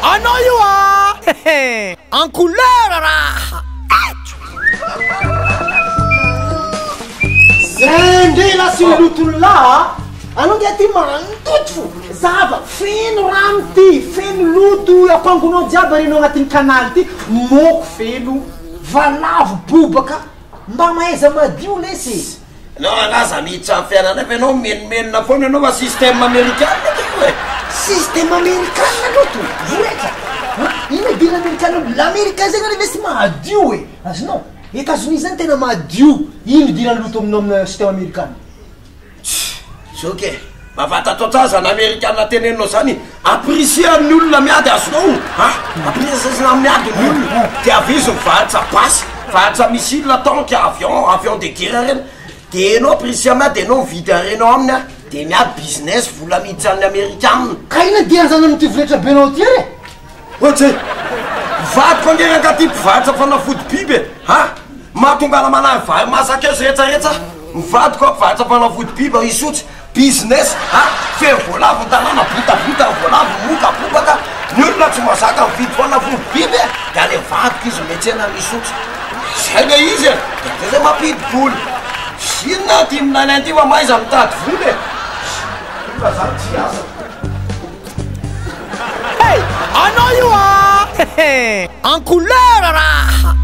Anao io en couleur raha. Zendela sy lotolà anao dia ty mantotro zava feno rano ty feno loto apangonao jiaby arenao agnatin'ny kanaly ty moko feno valavo bobaka mba mahaiza madio lesy anao anaza miditra amin'ny fiainana fa anao menomenona foana anao fa système américain hoe système américain loto voretra ino dila américain l'américain zegny refa sy madio e azonao États-Unis zany tena madio ino dila loto aminao amina système américain soke mahafantatrao zany américain teneninao zany apprécier amin'ny olona miady azonao apprécier miady ny olona ti avizo mivahatsa basy vahatsa missile tanky avion de guerre reny de enao apprécier miady enao mividy arenao aminy a de miady business vola miditsy amin'ny américain ka ina dianzany amity voletra benao ty re ohatsy vadiko angeraka ty mpivahatsa fanafody biby mahatongana manahy vary masakezy retsaretsa mivadiko mpivahatsa fanafody biby isotsy business feno voalavo tanàna botabota voalavo mokabobaka ny olona tsy mazaka mividy fanafody biby de ale vadiko izy metsena misotsy zay le izy de zay mampidi-boly sinona ty minany anty fa maiza mitady voly fa zany tsy asa Hey, anao io en couleur raha.